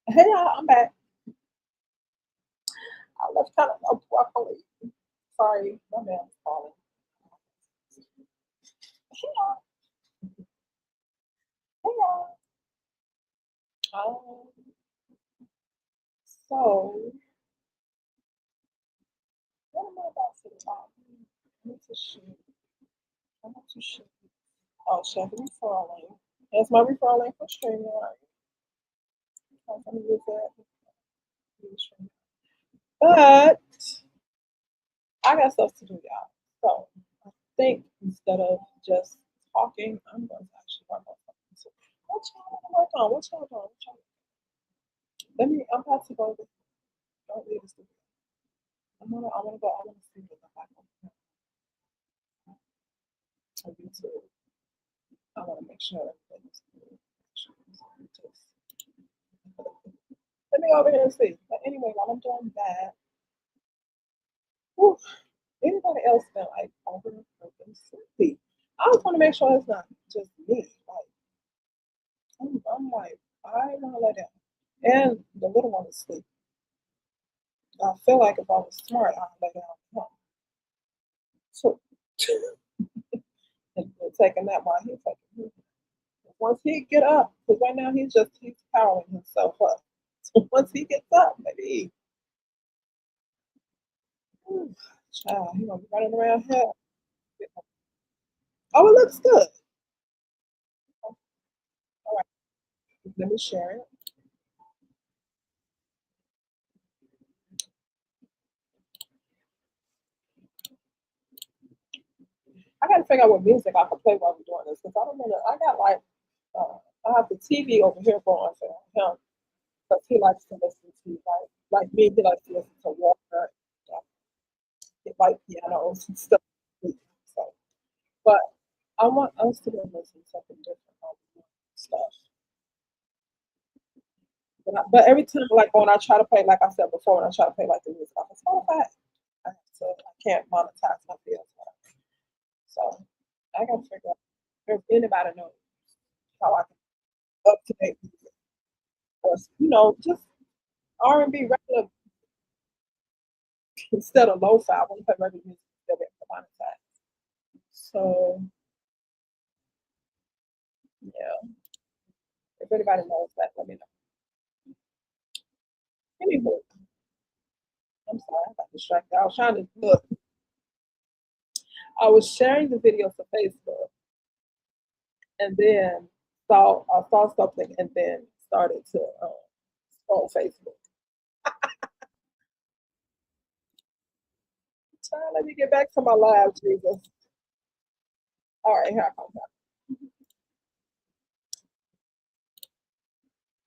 Hey y'all, I'm back. I left kind of abruptly. Sorry, my man's calling. Hey y'all, hey y'all. Um, so what am I about to do? I need to shoot. I want to shoot. Oh, share the referral link. That's my referral link for streaming. Right? I'm gonna use that. Use Streamyard. But I got stuff to do, y'all. So I think instead of just talking, I'm going to actually work on something. So what y'all want to work on? What y'all doing? What y'all Let me. I'm about to go. Don't leave this. I wanna go. I wanna see what the heck on YouTube. I wanna make sure everything's good. Let me go over here and see. But anyway, while I'm doing that, whew, anybody else been like over freaking sleepy? I just want to make sure it's not just me. Like I'm like I want to lay down, and the little one is asleep. I feel like if I was smart, I'd lay down with him. So and take a nap while he's taking. Once he get up, because right now he's powering himself up. So once he gets up, maybe ooh, child, he gonna be running around here. Oh, it looks good. All right, let me share it. I gotta figure out what music I can play while we're doing this because I don't know. I got like I have the TV over here going for him because he likes to listen to like me. He likes to listen to Walker, uh, like pianos and stuff. So, but I want us to go listen to something different stuff. But every time, like when I try to play, like I said before, when I try to play like the music off of Spotify, I can't monetize my videos. So I gotta figure out if anybody knows how I can up to date music or just R&B regular instead of lo-fi. I want to play regular music instead of monetize. So yeah, if anybody knows that, let me know. Anywho, I'm sorry, I got distracted. I was trying to look. I was sharing the video to Facebook and then saw something and then started to scroll Facebook. Child, let me get back to my live, Jesus. All right, here I come back.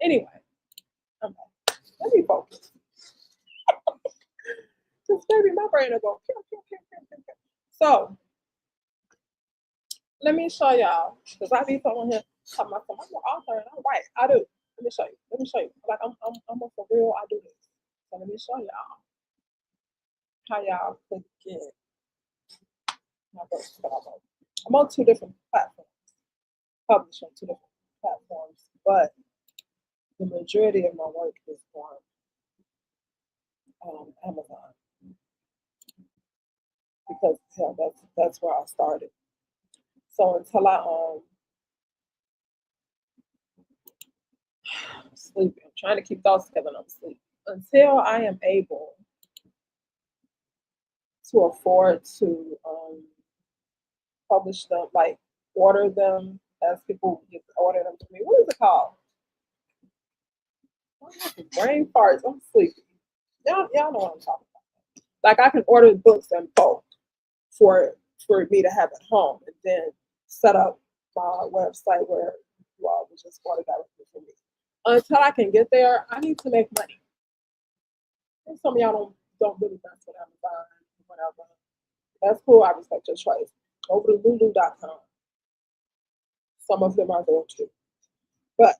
Anyway, I'm back. Let me focus. Because baby, my brain will go. Pew, pew, pew, pew, pew, pew. So let me show y'all. Because I be someone here talking about I'm an author and I'm right. I do. Let me show you. Let me show you. Like I'm a for real. I do this. So let me show y'all how y'all could get my books. I'm on two different platforms, published on two different platforms, but the majority of my work is on Amazon because hell, that's where I started. So until I'm sleeping, I'm trying to keep thoughts together and I'm asleep. Until I am able to afford to publish them, like order them as people order them to me. What is it called? Brain farts. I'm sleepy. Y'all know what I'm talking about. Like I can order books in bulk for for me to have at home, and then set up my website where you all would just order directly from me. Until I can get there, I need to make money. And some of y'all don't really mess with Amazon, whatever. That's cool. I respect your choice. Go to Lulu.com. Some of them are there too. But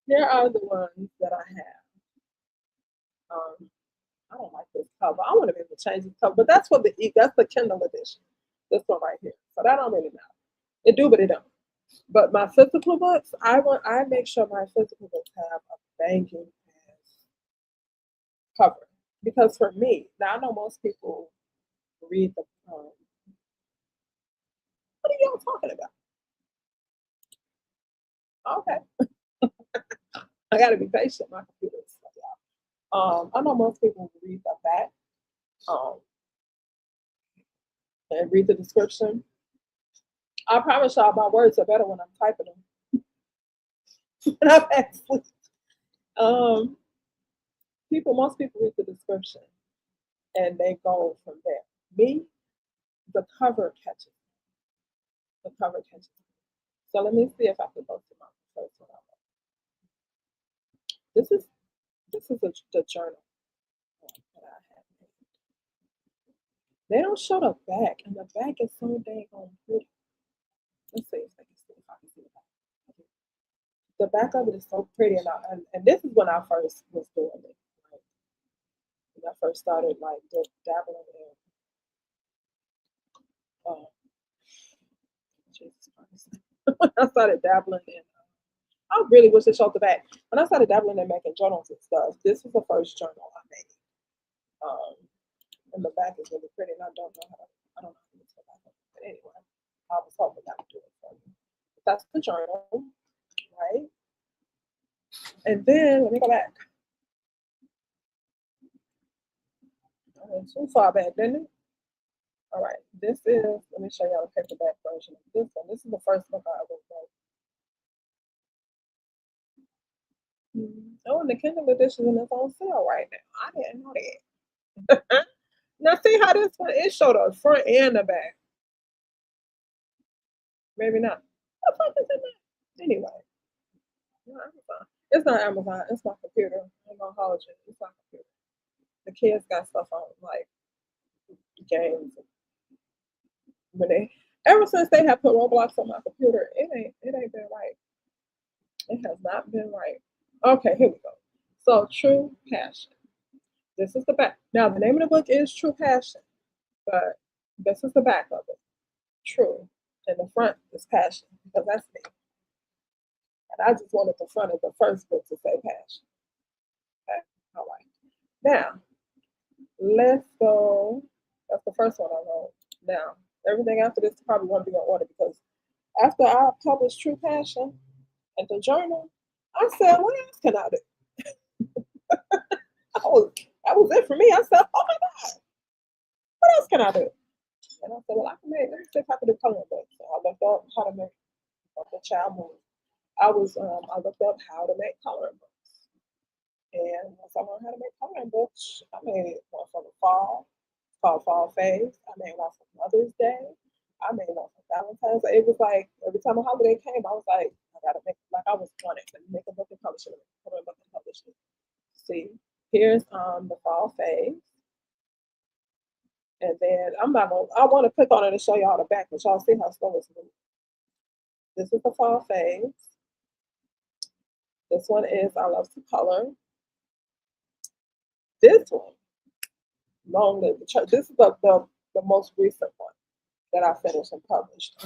there are the ones that I have. I don't like this cover. I want to be able to change the cover, but that's the Kindle edition. This one right here. So that don't really matter. It do, but it don't. But my physical books, I make sure my physical books have a banking as cover. Because for me, now I know most people read the what are y'all talking about? Okay. I gotta be patient, my computer is slow, y'all. I know most people read the back um and read the description. I promise y'all my words are better when I'm typing them. when I'm actually um most people read the description and they go from there. Me, the cover catches the cover catches. So let me see if I can go to my first one. This is the journal that I have. They don't show the back, and the back is so dang on pretty. Let's see if I can see if I can see the back. The back of it is so pretty, and this is when I first was doing it. Like, when I first started like dabbling in uh, Jesus Christ. when I started dabbling in, I really wish they showed the back. When I started dabbling in making journals and stuff, this was the first journal I made. Um, and the back is really pretty, and I don't know how to use the back of it. But anyway, I was hoping that would do it for me. But that's the journal, right? And then let me go back. I went too far back, didn't it? All right, this is, let me show y'all the paperback version of this one. This is the first book I ever read. Oh, and the Kindle edition is on sale right now. I didn't know that. Now, see how this one is showed the front and the back. Maybe not. What the fuck is in there? Anyway, no, Amazon. It's not Amazon. It's my computer. I'm gonna hold you. It's my computer. The kids got stuff on like games. When they ever since they have put Roblox on my computer, it ain't been right. It has not been right. Okay, here we go. So True Passion. This is the back. Now the name of the book is True Passion, but this is the back of it. True. And the front is Passion because that's me. And I just wanted the front of the first book to say Passion. Okay. All right. Now let's go. That's the first one I wrote. Now everything after this probably won't be in order because after I published True Passion at the journal, I said, what else can I do? That was it for me. I said, oh my God, what else can I do? And I said, well, I can make, let me see if I can do coloring books. So I looked up how to make the child movie. I looked up how to make coloring books. And once I learned how to make coloring books, I made one for the fall, called Fall Phase. I made one for Mother's Day. I made one for Valentine's Day. It was like every time a holiday came, I was like, I gotta make like I was wanting to make a book and publish it, coloring book and publish it. See, here's the Fall Phase. And then I'm not gonna I want to click on it and show y'all the back, but y'all see how slow it's moving. This is the Fall Phase. This one is I Love to Color. This one, Long Live the Church. This is the most recent one that I finished and published.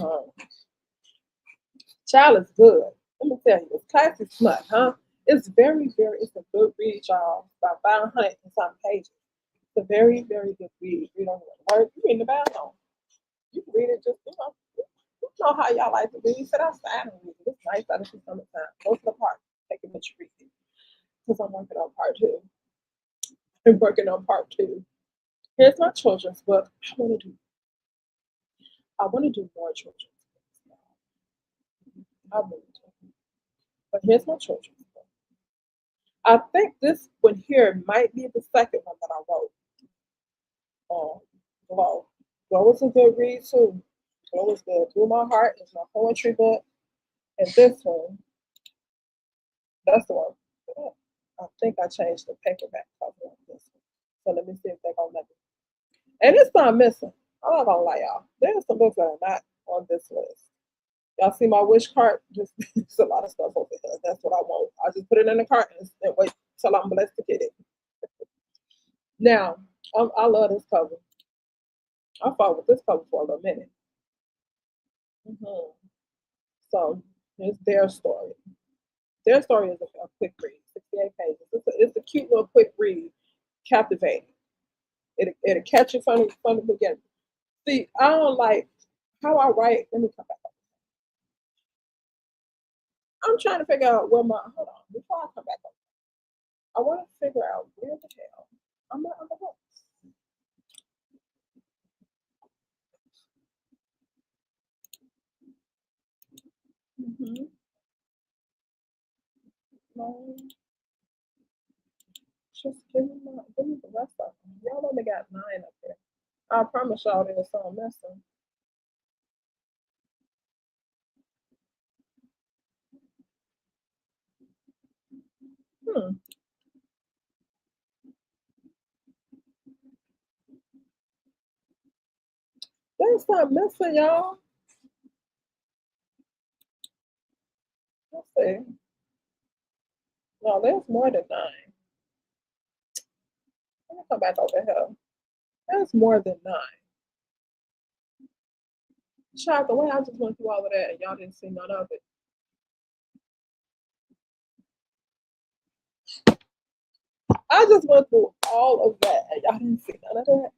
Child is good. Let me tell you, it's classy smut, huh? It's it's a good read, y'all. About 500 and some pages. It's a very, very good read. You don't work, you read in the bathroom. You can read it just, you know how y'all like to read. Sit outside and read it. It's nice out of the summertime. Go to the park, take a picture, read it. Because I'm working on part two. I'm working on part two. Here's my children's book. I want to do more children's books. I really do. But here's my children's book. I think this one here might be the second one that I wrote. Glow. Glow was a good read too. Glow was good. Through My Heart is my poetry book. And this one, that's the one. I think I changed the paperback cover on this one. So let me see if they're gonna let me. And it's not missing. I'm not gonna lie, y'all. There's some books that are not on this list. Y'all see my wish cart? Just there's a lot of stuff over here. That's what I want. I just put it in the cart and wait till I'm blessed to get it. Now, I love this cover. I fought with this cover for a little minute. So It's their story. Their story is a quick read, 68 pages. It's a cute little quick read, captivating. It'll catch you from the beginning. See, I don't like how I write. Let me come back. I'm trying to figure out where my hold on before I come back up. I want to figure out where the hell I'm the books. Mm-hmm. No, just give me the rest of them. Y'all only got 9 up there. I promise y'all there's some missing. Hmm. There's some missing, y'all. Let's see. No, there's more than 9. Let me come back over here. There's more than 9. Child, the way I just went through all of that and y'all didn't see none of it. I just went through all of that and y'all didn't see none of that.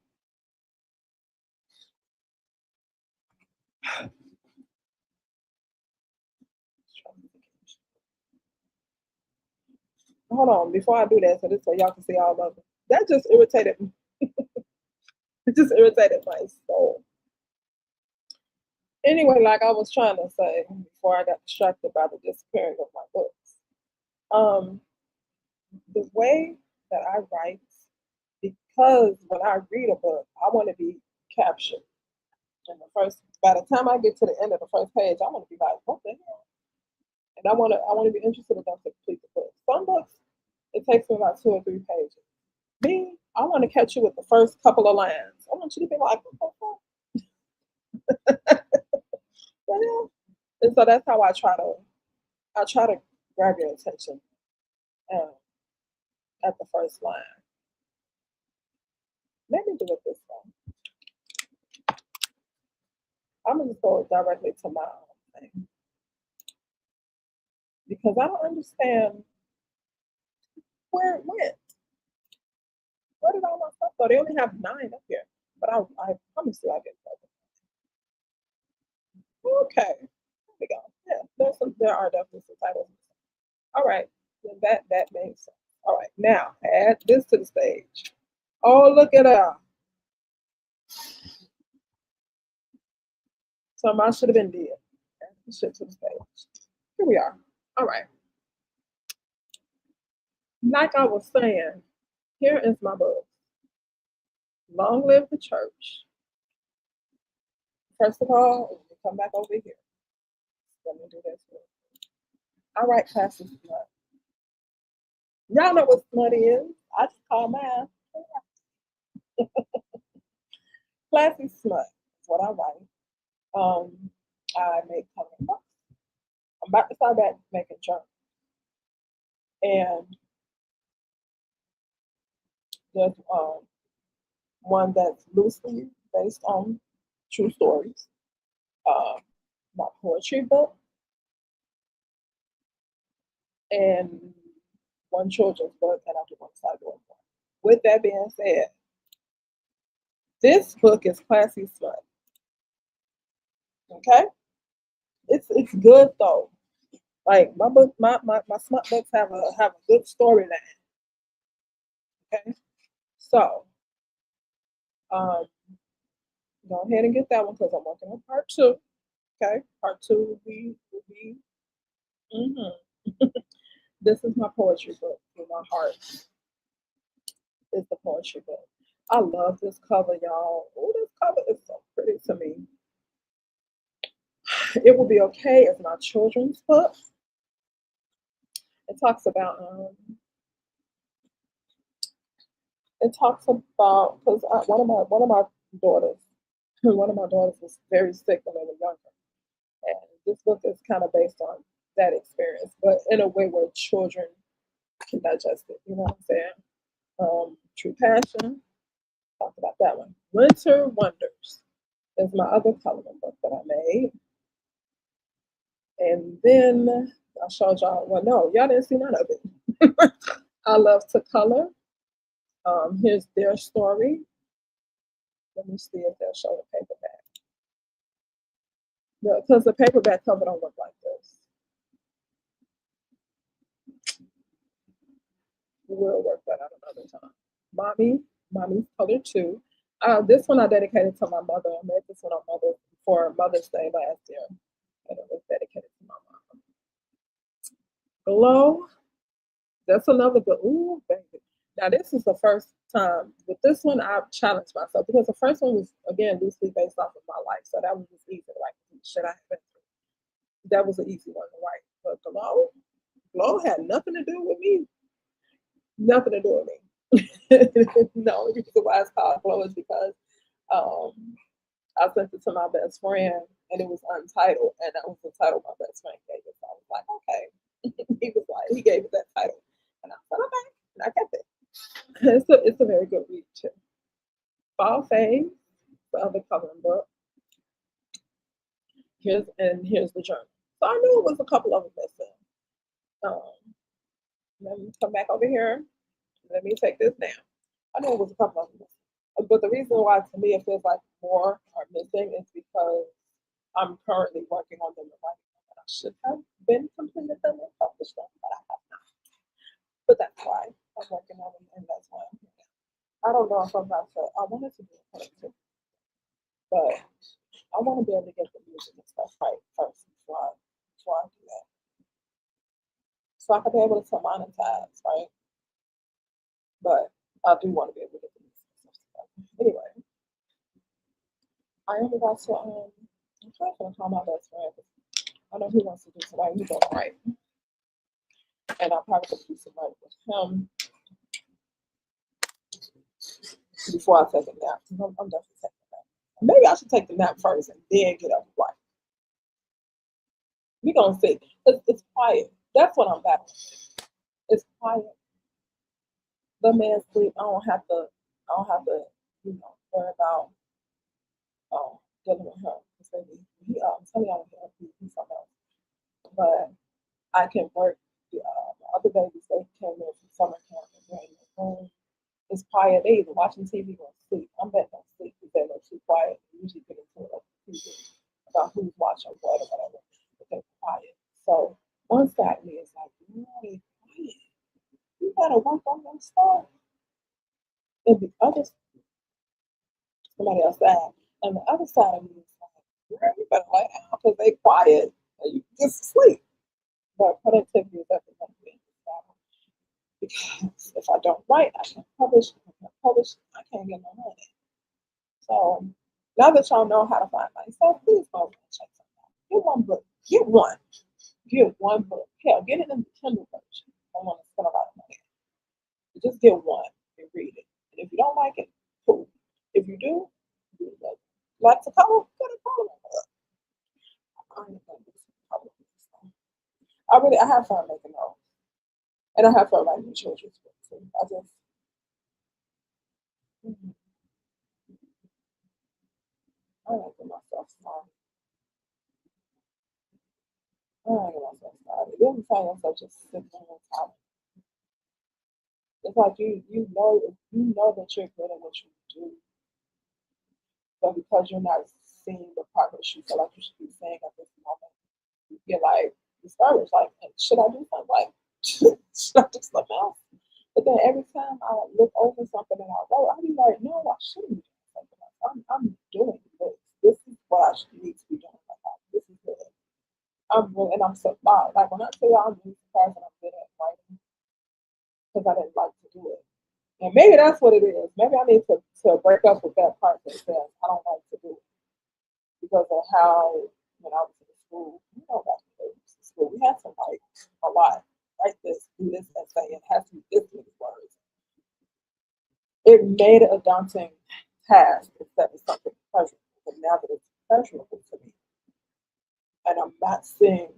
Hold on, before I do that, so this way y'all can see all of it. That just irritated me. It just irritated my soul. Anyway, like I was trying to say before I got distracted by the disappearing of my books. Um, the way that I write, because when I read a book, I want to be captured. And the first, by the time I get to the end of the first page, I want to be like, what the hell? And I want to be interested enough to complete the book. Some books, it takes me about 2 or 3 pages. Me, I want to catch you with the first couple of lines. I want you to be like, what the hell? And so that's how I try to grab your attention um, at the first line. Let me do it this way. I'm gonna just go directly to my own thing because I don't understand where it went. Where did all my stuff go? They only have 9 up here, but I promise you I get further. Okay, there we go. Yeah, there are definitely some titles. All right, then that makes sense. All right, now add this to the stage. Oh, look at her. So I should have been dead. Add this shit to the stage. Here we are. All right. Like I was saying, here is my book. Long live the church. First of all, let me come back over here. Let me do this. I write classes smut. Y'all know what smut is. I just call mine classy smut. Is what I write. I make coloring books. I'm about to start back making journals. And there's one that's loosely based on true stories. Uh, my poetry book and one children's book, and I do want to start doing one. With that being said, this book is classy smut. Okay, it's good though. Like my book, my smut books have a good storyline. Okay, so um, go ahead and get that one because I'm working on part 2. Okay, part 2 will be. This is my poetry book. In my heart is the poetry book. I love this cover, y'all. Oh, this cover is so pretty to me. It Will Be Okay is my children's book. It talks about because one of my daughters one of my daughters was very sick when they were younger, and this book is kind of based on that experience, but in a way where children can digest it. You know what I'm saying? True Passion. Talked about that one. Winter Wonders is my other coloring book that I made. And then I showed y'all, well, no, y'all didn't see none of it. I love to color. Here's their story. Let me see if they'll show the paperback. Because the paperback cover don't look like this. We'll work that out another time. Mommy's color too. This one I dedicated to my mother. I made this one on for Mother's Day last year. And it was dedicated to my mom. Glow. That's another good. Ooh, baby. Now this is the first time with this one I've challenged myself because the first one was again loosely based off of my life. So that was just easy to write. Shit I have been through. That was an easy one to write. But Glow had nothing to do with me. Nothing to do with me. No, the reason why it's called Glow is because um, I sent it to my best friend and it was untitled, and that was the title my best friend gave it. So I was like, okay. He gave it that title, and I said, okay, and I kept it. It's a very good read too. Fall Phase, the other coloring book. Here's the journal. So I knew it was a couple of them missing. Um, Let me come back over here. Let me take this down. I know it was a couple of them missing. But the reason why to me it feels like more are missing is because I'm currently working on them right now. And I should have been completed them and published them, but I have not. But that's why I'm working on them, and that's why I'm here now. I don't know if I'm about to. I wanted to do a collective, but I want to be able to get the music and stuff right first before I do that. So I can be able to monetize, right? But I do want to be able to get the music and stuff. Anyway, I am about to I'm trying to call my best friend. I know he wants to do some writing. He's gonna write. And I'll probably do some writing with him before I take a nap. I'm definitely taking a nap. Maybe I should take the nap first and then get up and write. We're gonna see. It's quiet. That's what I'm battling. It's quiet. The man sleep. I don't have to, worry about dealing with him. Because maybe I'm telling y'all he's something else. But I can work. The other babies, they came in from summer camp and they're in the room. It's quiet. They either watching TV or sleep. I'm betting on sleep because they're too quiet. They usually get into it TV about who's watching what or whatever. But they're quiet. So one side of me is like, really quiet. You gotta work on your stuff. And the other somebody else side. And the other side of me is like, girl, you better lay down because they quiet and you just sleep. But productivity is definitely going to be in this battle. Because if I don't write, I can't publish. If I can't publish, I can't get no money. So now that y'all know how to find myself, please go and check something out. Get one book. Get one. Get one book. Hell, get it in the Kindle version. I don't want to spend a lot of money. Just get one and read it. And if you don't like it, cool. If you do, you like to color, get a color book. I ain't gonna do some color books. I have fun making those. And I have fun writing children's books too. Mhm, I like get myself started. I like get myself started. You ever find yourself just sitting there and talking? It's like you know that you're good at what you do, but because you're not seeing the progress you feel like you should be seeing at this moment, you get like discouraged. Like, should I do something? Like, should I do something else? But then every time I look over something and I wrote, I be like, no, I shouldn't be doing something else. I'm doing this. This is what I should need to be doing. Like, this is good. And I'm surprised. Like when I tell you I'm really surprised that I'm good at writing because I didn't like to do it. And maybe that's what it is. Maybe I need to break up with that part that says I don't like to do it because of how when I was in school, back in school, we had to write a lot. Write this, do this essay, and it has to be this many words. It made it a daunting task instead of something pleasurable. But now that it's pleasurable to me, and I'm not seeing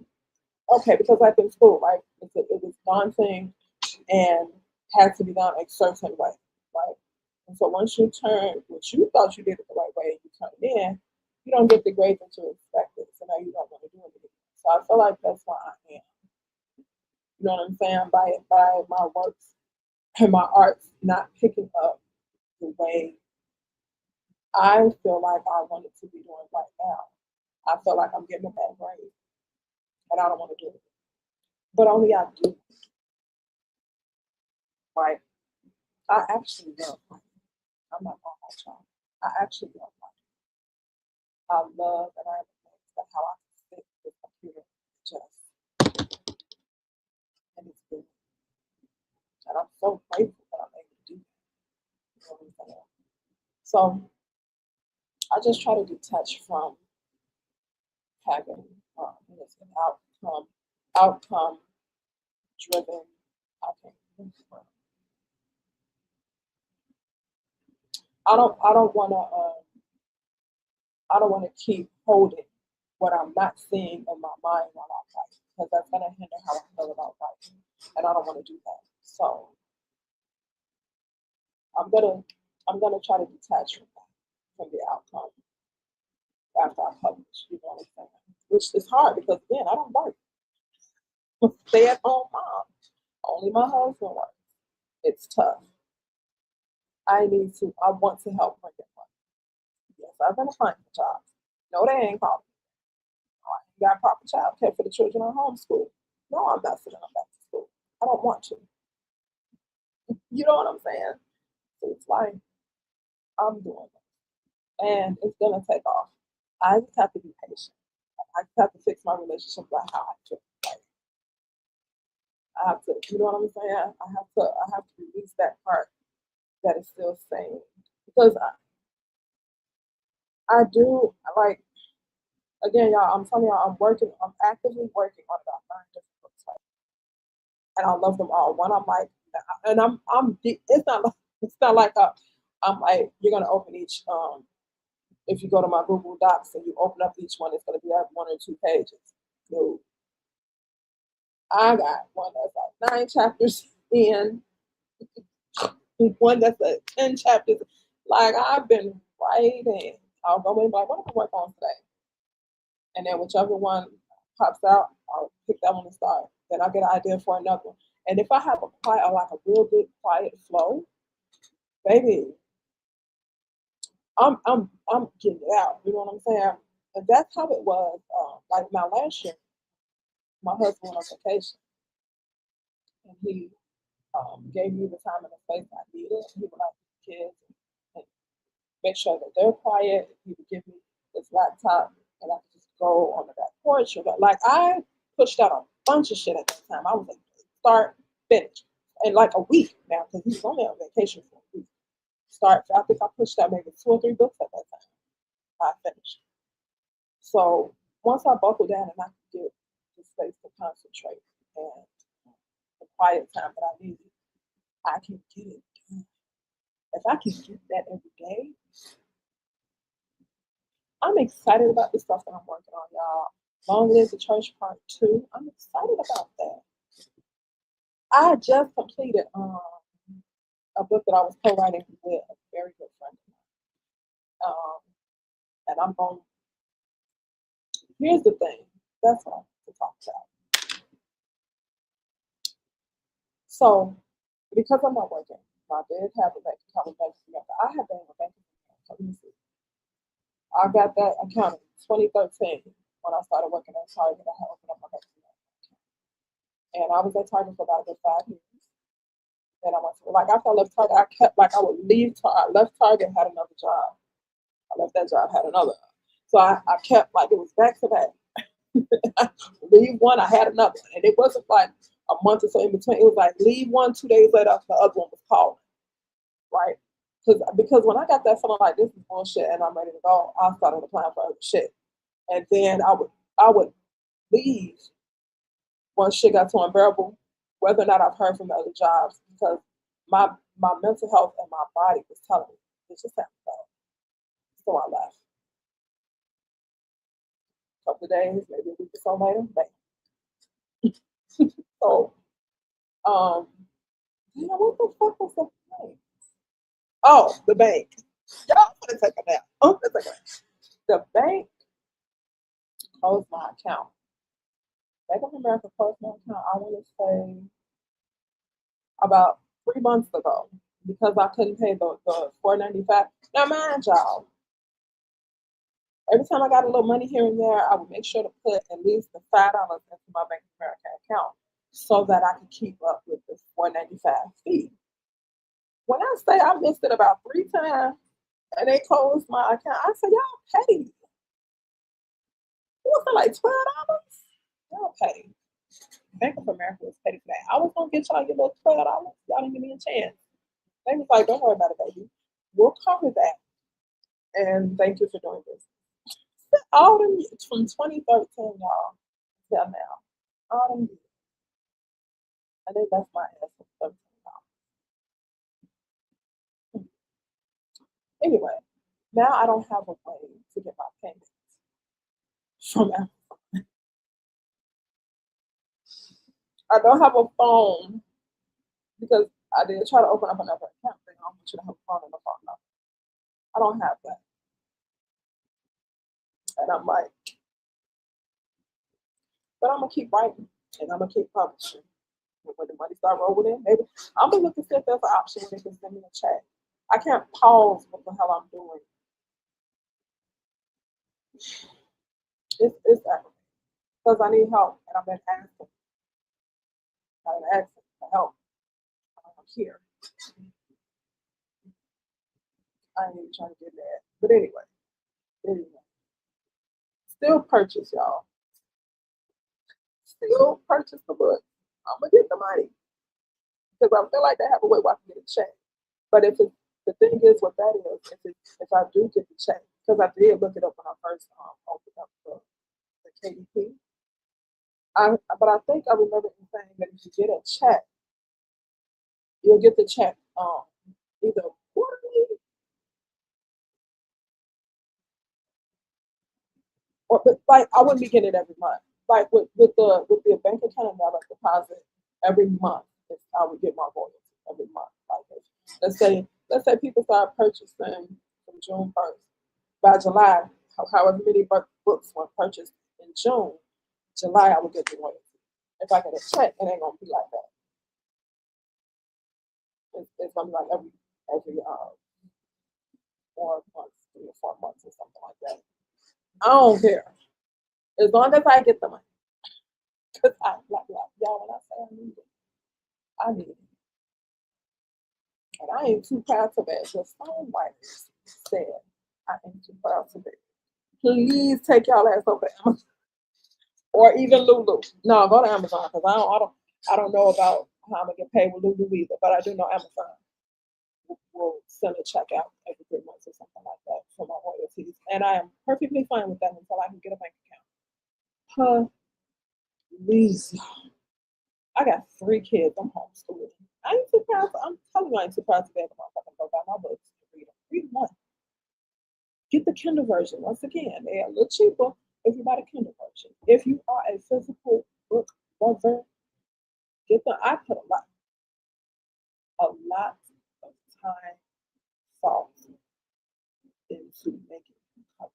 okay, because like in school, right? It was daunting and had to be done a certain way, right? And so once you turn what you thought you did it the right way and you turn it in, you don't get the grades that you expected. So now you don't want to do it anymore. So I feel like that's why I am. You know what I'm saying? By my works and my arts not picking up the way I feel like I wanted to be doing right now. I feel like I'm getting a bad grade and I don't want to do it. But only I do, right? I actually love writing. I'm not gonna lie, y'all. I actually love writing. I love and I am amazed at how I can sit with the computer just and it's good. And I'm so grateful that I'm able to do that. You know what I'm saying? So I just try to detach from having this outcome driven. I think I don't want to I don't want to keep holding what I'm not seeing in my mind while I'm writing because that's going to hinder how I feel about writing, and I don't want to do that. So I'm gonna I'm gonna try to detach from that, from the outcome after I publish. You know what I'm saying? Which is hard because again, I don't work. Stay at home mom. Only my husband works. It's tough. I want to help bring in money. Yes, I've been applying for jobs. No, they ain't calling me. No, I ain't got proper child care for the children on homeschool. No, I'm not sending them back to school. I don't want to. You know what I'm saying? So it's like I'm doing it. And it's gonna take off. I just have to be patient. I just have to fix my relationship with how I feel. Like I have to, you know what I'm saying? I have to release that part that is still saying because I do like again, y'all. I'm telling y'all, I'm actively working on about 9 different books, right? And I love them all. One, I'm like, and I'm deep. It's not like I'm like you're gonna open each. If you go to my Google Docs and you open up each one, it's gonna be like 1 or 2 pages. No, I got one that's like 9 chapters in, one that's like 10 chapters. Like I've been writing. I'll go in and be like, what am I working on today? And then whichever one pops out, I'll pick that one and start. Then I'll get an idea for another one. And if I have a quiet, like a real good quiet flow, baby, I'm getting it out. You know what I'm saying? And that's how it was. Like my last year, my husband went on vacation, and he gave me the time and the space I needed. He would like the kids and make sure that they're quiet. He would give me his laptop, and I could just go on the back porch. Like I pushed out a bunch of shit at that time. I was like, start, finish, in like a week now because he was only on vacation for a week. Start. I think I pushed out maybe 2 or 3 books at that time. I finished. So once I buckle down and I can get the space to concentrate and the quiet time that I need, I can get it done. If I can get that every day, I'm excited about the stuff that I'm working on, y'all. Long Live the Church Part 2. I'm excited about that. I just completed a book that I was co-writing with a very good friend of mine. And I'm going, here's the thing. That's what I'm to talk about. So, because I'm not working, I did have a bank account with Bank of America. I have been with Bank of America. Let me see. I got that account in 2013 when I started working at Target. I had opened up my Bank of America account. And I was at Target for about a good 5 years. Then I went to, like, after I left Target, I kept, like, I would leave, I left Target, had another job. I left that job, had another. So I kept, like, it was back to back. Leave one, I had another. And it wasn't like a month or so in between. It was like leave one, 2 days later, the other one was calling, right? Because when I got that feeling like this is bullshit and I'm ready to go, I started applying for other shit. And then I would leave once shit got too unbearable, whether or not I've heard from the other jobs, because my my mental health and my body was telling me it's just have to go. So I left. A couple of days, maybe a week or so later, bam. So you know what the fuck was the bank? Oh, the bank. Y'all gonna take a nap. Oh, take a nap. The bank closed my account. Bank of America closed my account, I want to say about 3 months ago because I couldn't pay the $4.95. Now, mind y'all, every time I got a little money here and there, I would make sure to put at least the $5 into my Bank of America account so that I could keep up with the $4.95 fee. When I say I missed it about 3 times and they closed my account, I said, y'all petty. What was it, like $12? Y'all petty. Bank of America was petty for that. I was gonna get y'all your little $12. Y'all didn't give me a chance. They was like, don't worry about it, baby. We'll cover that. And thank you for doing this. All them from 2013, y'all, till now. All them years. And they left my ass for $13. Anyway, now I don't have a way to get my payments from Amazon. I don't have a phone because I did try to open up another account. They don't want you to have a phone and a phone number. I don't have that. And I'm like, but I'm gonna keep writing and I'm gonna keep publishing. And when the money start rolling in, maybe I'm gonna look to see if there's an option where they can send me a check. I can't pause what the hell I'm doing. It's aggravating because I need help and I've been asking. I've been asking for help. I'm here. I ain't even trying to get mad. But anyway. Still purchase, y'all. Still purchase the book. I'm gonna get the money because I feel like they have a way where I can get a check. But if it's the thing is what that is, if I do get the check, because I did look it up when I first opened up the KDP. But I think I remember him saying that if you get a check, you'll get the check either quarterly or but like I wouldn't be getting it every month. Like with the bank account and direct deposit every month, I would get my royalty every month. Like let's say people start purchasing from June 1st. By July, however many books were purchased in June, July I would get the royalty. If I get a check, it ain't gonna be like that. It's gonna be like every 4 months, 3 or 4 months or something like that. I don't care. As long as I get the money. Because like y'all, when I say I need it, I need it. And I ain't too proud to beg. The songwriters said I ain't too proud to beg. Please take y'all ass over to Amazon. Or even Lulu. No, go to Amazon because I don't know about how I'm gonna get paid with Lulu either, but I do know Amazon will send a check out every 3 months or something like that for my royalties. And I am perfectly fine with that until I can get a bank account. Please. I got 3 kids. I'm homeschooling. I ain't too proud. I'm telling you, I ain't too proud to be able to go buy my books and read them. Read one. Get the Kindle version. Once again, they are a little cheaper if you buy the Kindle version. If you are a physical book lover, get the. I put a lot of time, thought into making covers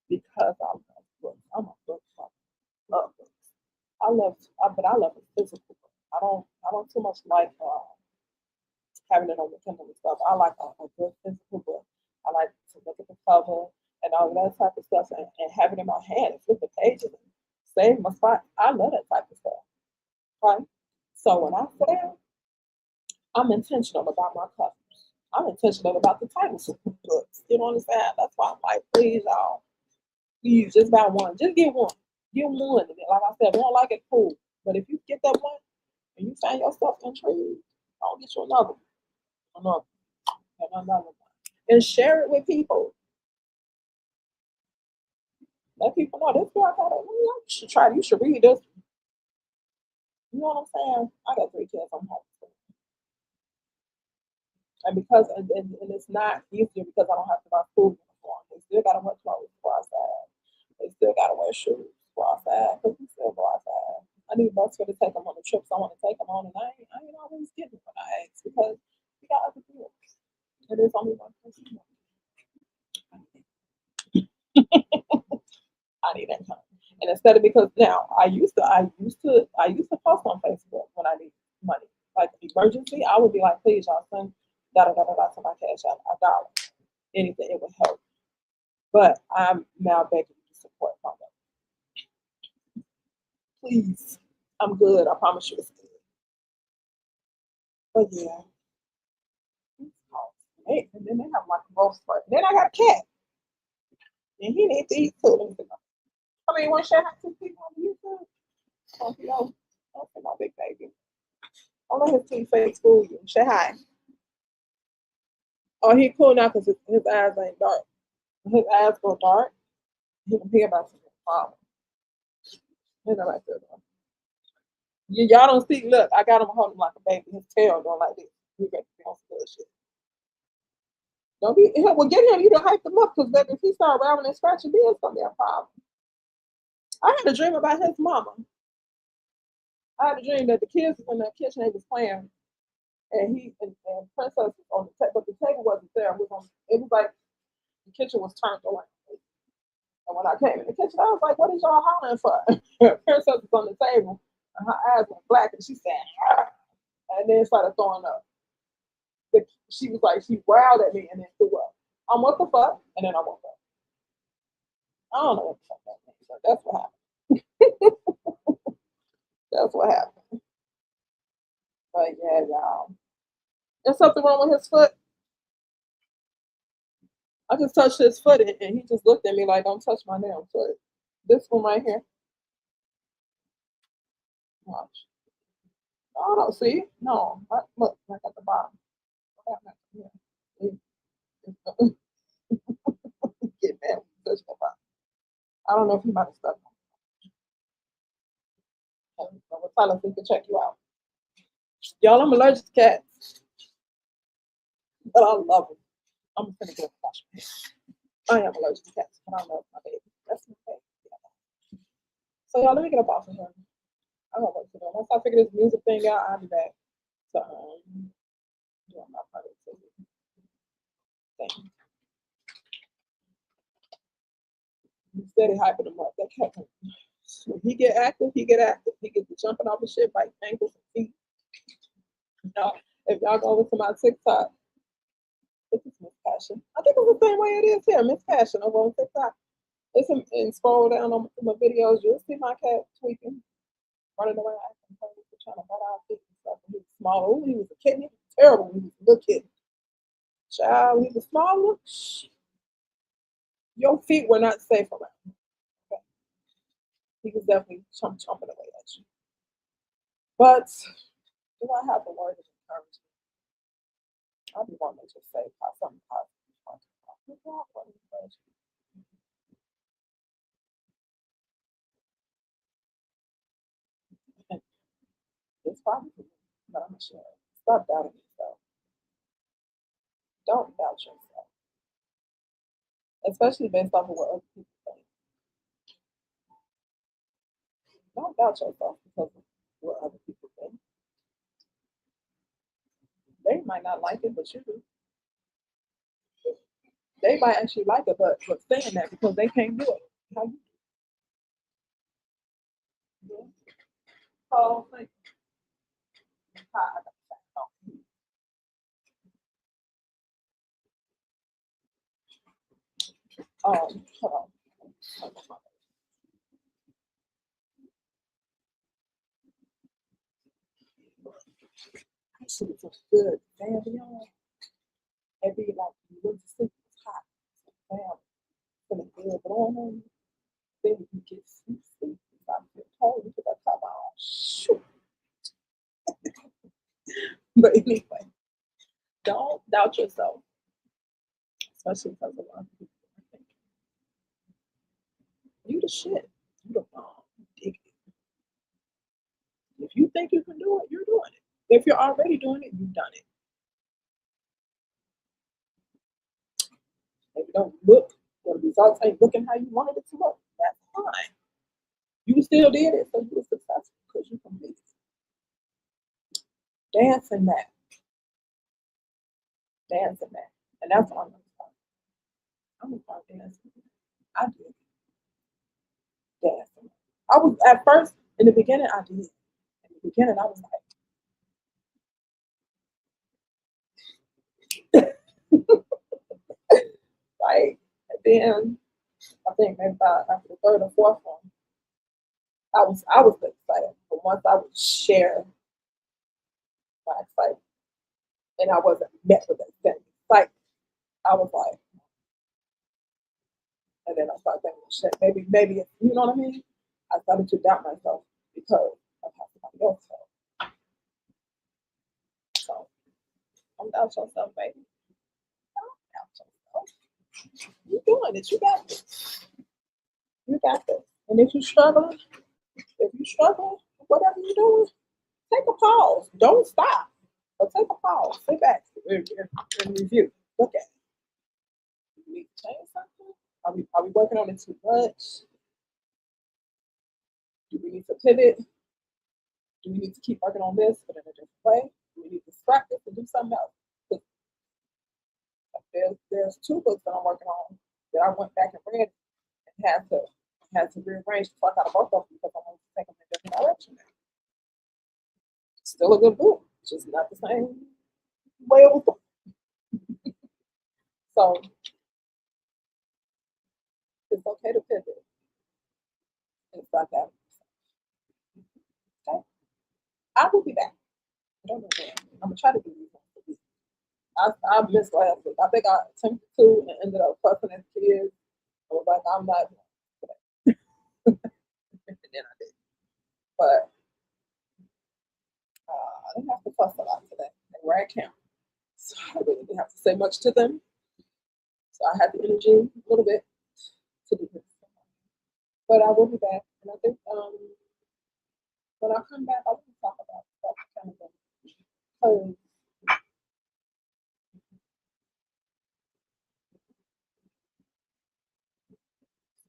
because I love books. I'm a book lover. Love books. But I love a physical book. I don't too much like having it on the Kindle and stuff. I like a good physical book. I like to look at the cover and all that type of stuff and have it in my hand and flip the pages and save my spot. I love that type of stuff. Right? So when I sell, I'm intentional about my covers. I'm intentional about the titles of the books. You know what I'm saying? That's why I'm like, please, y'all, please just buy one. Just get one. Get one. And then, like I said, if you don't like it, cool. But if you get that one and you find yourself intrigued, I'll get you another one. Another. And another one. And share it with people. Let people know this girl got it. You should try it. You should read this. You know what I'm saying? I got 3 kids. I'm home. And because and it's not easier because I don't have to buy food uniform. They still gotta wear clothes for outside. They still gotta wear shoes for outside because we still go outside. I need bus to take them on the trips I want to take them on, and I ain't always getting when I ask because we got other bills. And there's only one person. I need income. And instead of because now I used to post on Facebook when I need money. Like emergency, I would be like, please y'all send da da da da da to my cash app a dollar. Anything it would help. But I'm now begging you to support from them. Please. I'm good. I promise you it's good. But yeah. Hey, and then they have like a roast for it. Then I got a cat. And he needs to eat too. I mean, one share have two people on YouTube. Don't you know? Don't say my big baby. Don't let his teeth face fool you. Say hi. Oh, he cool now because his eyes ain't dark. When his eyes go dark, he can hear about some problem. He's not right there though. Y'all don't see. Look, I got him holding like a baby. His tail going like this. He ready to be on some good shit. Don't be. Well, get him. You to hype him up because baby, if he start rattling and scratching, then it's gonna be a problem. I had a dream about his mama. I had a dream that the kids in the kitchen they was playing, and and Princess was on the table, but the table wasn't there. It was like the kitchen was turned around. And when I came in the kitchen, I was like, "What is y'all hollering for?" Princess was on the table, and her eyes went black, and she said, "Ah," and then started throwing up. She was like, she growled at me and then threw up. What the fuck? And then I woke up. I don't know what the fuck that means, but that's what happened. That's what happened. But yeah, y'all. There's something wrong with his foot. I just touched his foot and he just looked at me like, don't touch my damn foot. This one right here. Watch. Oh, no, see? No. Look, like at the bottom. Yeah. Get mad when you touch my bottom. I don't know if he might have stuck on. We'll tell us we can check you out. Y'all, I'm allergic to cats, but I love them. I'm gonna go wash my hands. I am allergic to cats, but I love my baby. That's my baby. Yeah. So y'all, let me get up off of here. I got work to do. Once I figure this music thing out, I'll be back to doing my productivity thing. Steady hyping him up. That cat, when he get active, he get active. He gets to jumping off the shit like ankles and feet. Y'all, if y'all go over to my TikTok, this is Miss Passion. I think it's the same way it is here, Miss Passion over on TikTok. Listen and scroll down on my videos, you'll see my cat tweaking, running around, acting crazy, trying to butt out feet and stuff. And he was small. Ooh, he was a kitten. He was terrible. He was a little kitten. Child, he was smaller. Your feet were not safe around. Okay. He was definitely chomping away at you. But do I have a word of encouragement? I'll be wanting to just say something positive. It's probably, but I'm sure. Stop doubting yourself. Don't doubt yourself, especially based off of what other people think. Don't doubt yourself because of what other people think. They might not like it, but you do. They might actually like it, but saying that because they can't do it. How you do it? Oh, thank you. Hold on. Actually, it was good. Damn, y'all. Every like you went to sleep, it was hot. Damn, feeling good, but on then you get sleep. I'm getting cold because I come on. Shoot. But anyway, don't doubt yourself, especially because of other people think you the shit. You the bomb. You dig it. If you think you can do it, you're doing it. If you're already doing it, you've done it. If you don't look, the results ain't looking how you wanted it to look. That's fine. You still did it, so you're successful because you completed it. Dance in that. Dance in that. And that's what I'm gonna start. I'm gonna start dancing. I did dancing. I was at first in the beginning. I did. In the beginning, I was like, and then I think maybe about after the third or fourth one, I was excited. But once I would share my excitement, and I wasn't met with that same excitement, I was like, and then I started thinking, shit, maybe you know what I mean? I started to doubt myself because of how somebody else felt. So don't doubt yourself, baby. Don't doubt yourself. You're doing it. You got this. You got this. And if you struggle, whatever you're doing, take a pause. Don't stop. But take a pause. Sit back and review. Look at it. Do we need to change something? Are we working on it too much? Do we need to pivot? Do we need to keep working on this but in a different way? Do we need to scrap this and do something else? 'Cause there's two books that I'm working on that I went back and read and had to rearrange the fuck out of both of them because I wanted to take them in a different direction. Still a good book, just not the same way it was going. So it's okay to pivot. It's like that. Okay. I will be back. I don't know when. I'm gonna try to do these once a week. I missed last week. I think I attempted to and ended up fussing at kids. I was like, I'm not today. And then I did. But I didn't have to fuss a lot today. They were at camp. So I really didn't have to say much to them. So I had the energy a little bit to do this. But I will be back. And I think when I come back, I want to talk about self accountability. Because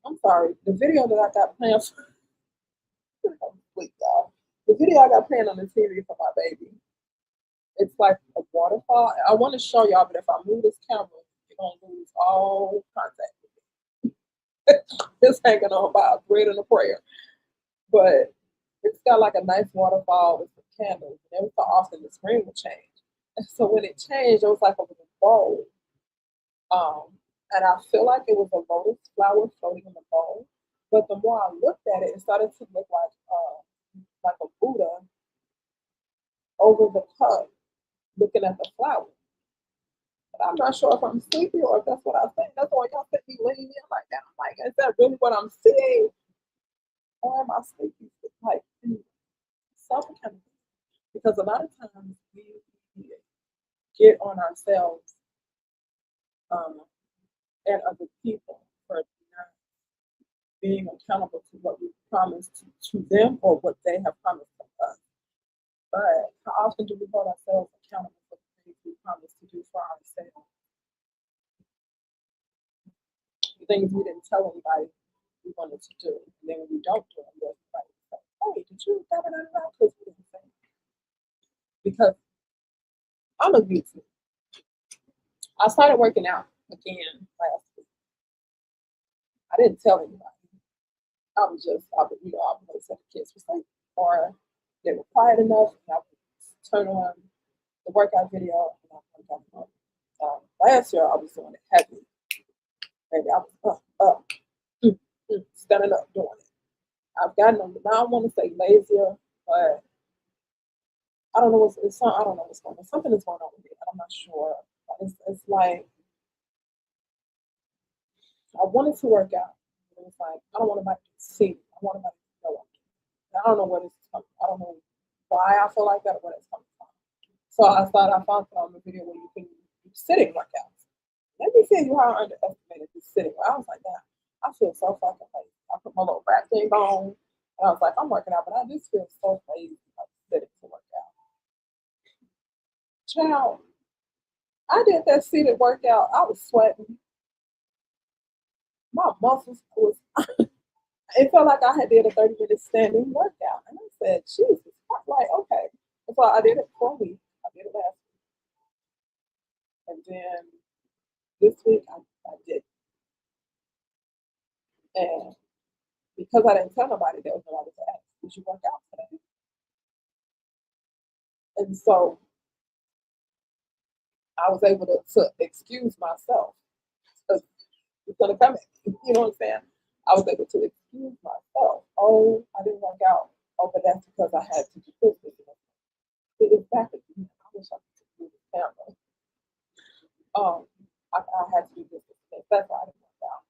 I'm sorry, the video that I got playing for wait, y'all. The video I got playing on the TV for my baby. It's like a waterfall. I want to show y'all, but if I move this camera, you're gonna lose all contact. It's hanging on by a thread and a prayer. But it's got like a nice waterfall with some candles, and every so often the screen would change. And so when it changed, it was like a little bowl. Um, and I feel like it was a lotus flower floating in the bowl. But the more I looked at it, it started to look like a Buddha over the cup, looking at the flower. But I'm not sure if I'm sleepy or if that's what I think. That's why y'all think me leaning in like that. I'm like, is that really what I'm seeing? Or am I sleepy? Like, self accountability. Because a lot of times we get on ourselves um, and other people for not being accountable to what we promised to them or what they have promised to us. But how often do we hold ourselves accountable for the things we promised to do for ourselves? The things we didn't tell anybody we wanted to do. And then when we don't do them, there's like, hey, did you da da da da? Because we didn't say. Because I'm a beauty. I started working out again last week. I didn't tell anybody. I would wait till the kids were asleep or they were quiet enough and I would turn on the workout video and I would work out. Last year I was doing it heavy. Maybe I was mm, standing up doing it. I've gotten now I want to say lazier, but I don't know I don't know what's going on. Something is going on with me. I'm not sure. It's like I wanted to work out. It was like I don't want anybody to see me. I want anybody to know. I don't know what it's coming. I don't know why I feel like that or what it's coming from. So I thought I found a video where you can do sitting workouts. Let me tell you how I underestimated this sitting. I was like, damn, I feel so fucking lazy. I put my little rap thing on, and I was like, I'm working out, but I just feel so lazy like sitting to work out. Child, I did that seated workout. I was sweating. My muscles was. It felt like I had did a 30-minute standing workout, and I said, Jesus, I'm like, okay. So I did it for a week. I did it last week, and then this week I did, and because because I didn't tell nobody, there was nobody to ask, did you work out today? And so I was able to excuse myself. It's gonna come at me, you know what I'm saying? I was able to excuse myself. Oh, I didn't work out. Oh, but that's because I had to do this. It is back again. I wish I could do this camera. I had to do this. That's why I didn't work out.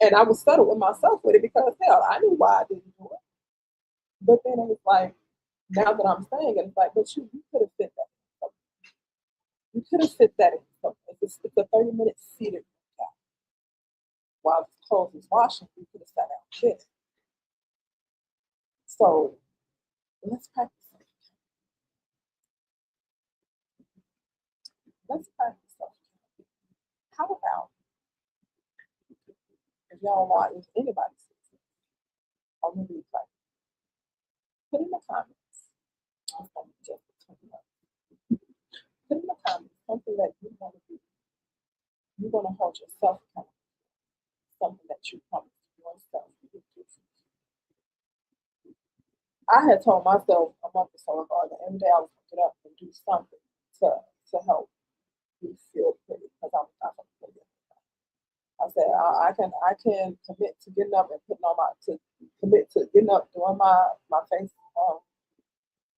And I was settled with myself with it because hell, I knew why I didn't do it. But then it was like, now that I'm saying it, it's like, but you could have fit that in. You could have fit that in. So it's a 30-minute seated workout. While the clothes was washing, you could have sat out shit. So let's practice. Let's practice self-care. How about if y'all want, if anybody sees it on the replay, put in the comments. Put in the comments something that you want to do. You're going to hold yourself accountable. Something that you promised yourself you would do. I had told myself a month or so ago that every day I was going to get up and do something to help me feel pretty because I'm pretty. I said I can commit to getting up and putting on commit to getting up doing my face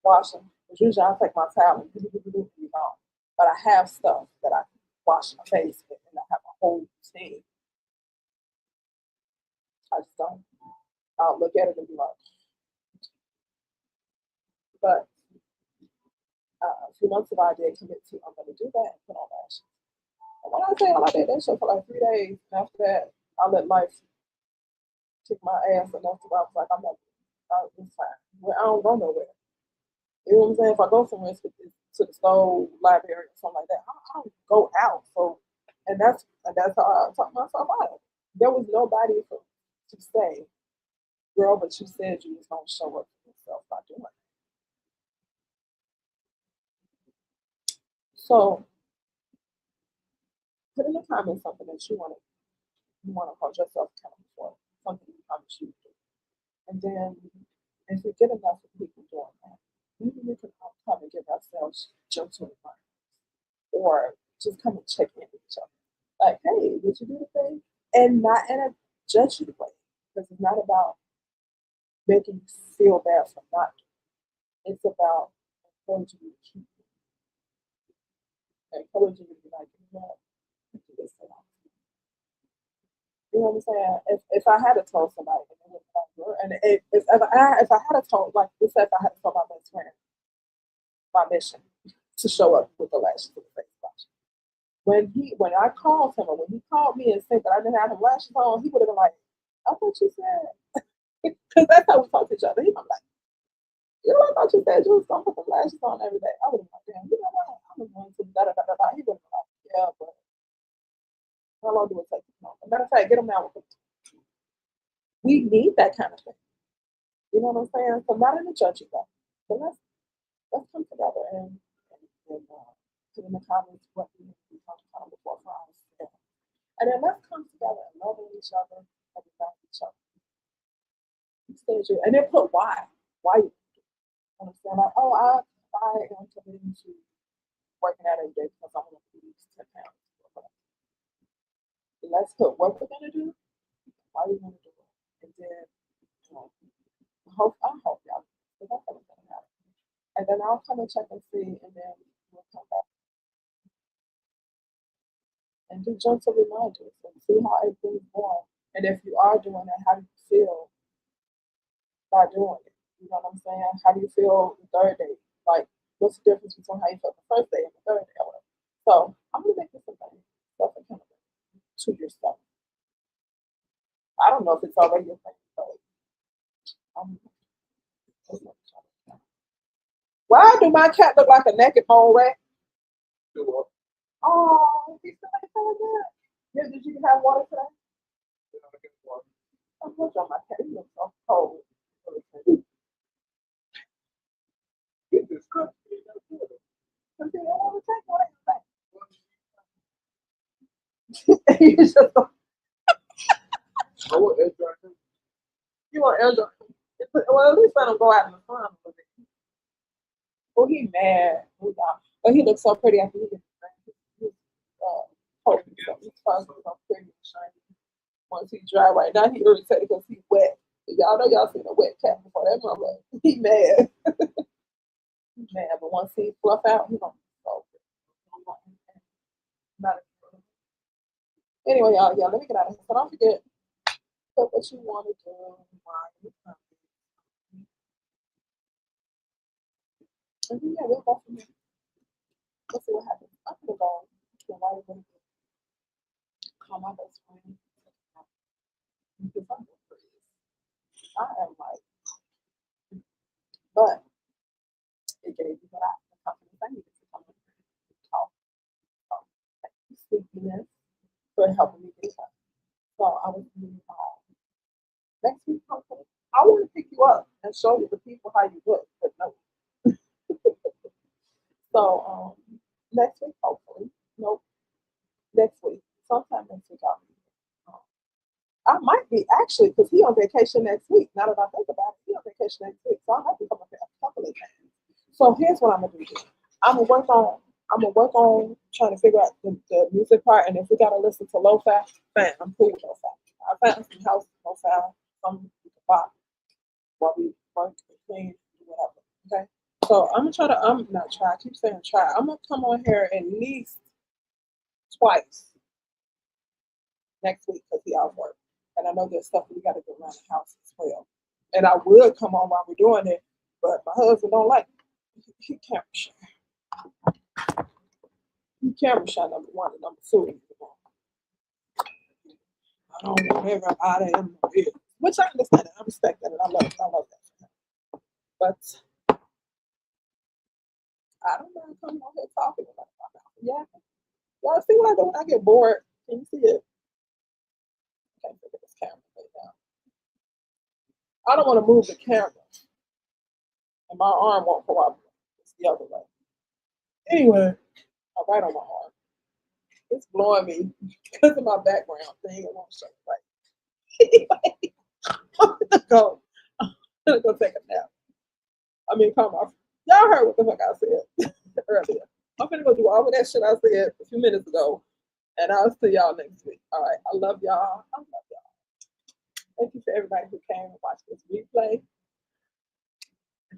washing. Because usually I take my towel and be gone. But I have stuff that I wash my face with, and I have a whole routine. I just don't. I'll look at it and be like, but a few months ago I did commit to I'm going to do that and put on lashes. And when I say I did that shit for like 3 days, and after that I let life kick my ass enough to where I was like, I'm not. It's fine. I don't go nowhere. You know what I'm saying? If I go somewhere to the stove, library, or something like that, I don't go out. So, and that's how I talk myself out. There was nobody to say, girl, but you said you was gonna show up for yourself by doing it. So, put in the comments something that you want to hold yourself accountable for, something you promise you to do, and then if we get enough of people doing that, maybe we can all come and give ourselves gentle advice, or just come and check in with each other. Like, hey, did you do the thing? And not in a judgy way, because it's not about making you feel bad for not doing it. It's about encouraging you to keep it. Encouraging you to be like, you know, do this thing. You know what I'm saying? If I had to told somebody, and if I had to told, like we said, if I had to told my best friend my mission to show up with the lashes of the face wash. When I called him, or when he called me and said that I didn't have him lashes on, he would have been like, I thought you said, because that's how we talk to each other. He was like, you know, I thought you said you was gonna put the lashes on every day. I would have been like, damn, you know what? I was going to da da da da da. He would have been like, yeah, but how long do it take? No. As a matter of fact, get him now. We need that kind of thing. You know what I'm saying? So not in a judgy way, but let's come together and put in the comments what we need to be accountable for ourselves. And then let's come together and love each other and respect each other. And then put why. Why you understand? Like, oh, I am committing to working out every day because I want to lose 10 pounds. Let's put what we're gonna do, why we're gonna do it. And then I hope y'all, because that's what's gonna happen. And then I'll come and check and see, and then we'll come back and do gentle reminders and see how everything's going. And if you are doing it, how do you feel by doing it? You know what I'm saying? How do you feel the third day? Like, what's the difference between how you felt the first day and the third day? So I'm gonna make this a thing, self-accountable to yourself. I don't know if it's already a thing, but why do my cat look like a naked mole rat? Oh, he's still like that. Yeah, did you have water today? I'm going on my cat. He looks so cold. Get this cooked. You want Andrew. Well, at least let him go out in the sun a little bit. Oh, he mad. Oh, yeah. But he looks so pretty after he gets his coat. So his clothes look so pretty and shiny. Once he dry right now, he irritated because he wet. Y'all know y'all seen a wet cat before that mother. He mad. He mad. But once he fluff out, he gonna be so pretty. Not a- Anyway, y'all, yeah, let me get out of here. So don't forget, put what you want to do while you come. And then, yeah, we'll go from there. Let's see what happens. I'm gonna go to right away. Call my best friend. Because I'm crazy. I am like, but it gave me what I the confidence I needed to come in and talk. So, thank you, sleepiness, for helping me get up. So I was really next week, hopefully, I want to pick you up and show you the people how you look. But no, so next week, hopefully, nope, next week, sometime next week, I'll be here. I might be actually because he on vacation next week. Now that I think about it, he on vacation next week, so I might be coming up here a couple of times. So here's what I'm gonna do. I'm gonna work on. I'm gonna work on trying to figure out the music part, and if we gotta listen to lo-fi, fine. I'm cool with lo-fi. I found some house lo-fi, some we can pop while we work and clean, whatever. Okay. So I'm gonna try to. I'm not try. I keep saying try. I'm gonna come on here at least twice next week because he out of work. And I know there's stuff we got to do around the house as well. And I would come on while we're doing it, but my husband don't like it. He camera shy. He camera shy number one and number two. I don't want everybody in my bed. Which I understand it. I respect that and I love it. I love that. But I don't mind coming on here talking about it. Yeah. Y'all see what I do when I get bored? Can you see it? I can't figure this camera right now. I don't want to move the camera and my arm won't cooperate. It's the other way. Anyway, I'm right on my arm. It's blowing me because of my background thing. It won't show right. Anyway, I'm gonna go. I'm gonna go take a nap. I mean, come on. Y'all heard what the fuck I said earlier. I'm gonna go do all of that shit I said a few minutes ago, and I'll see y'all next week. All right. I love y'all. I love y'all. Thank you for everybody who came and watched this replay.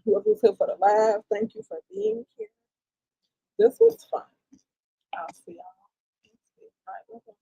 Whoever's here for the live, thank you for being here. This was fun. I'll see y'all next week. All right.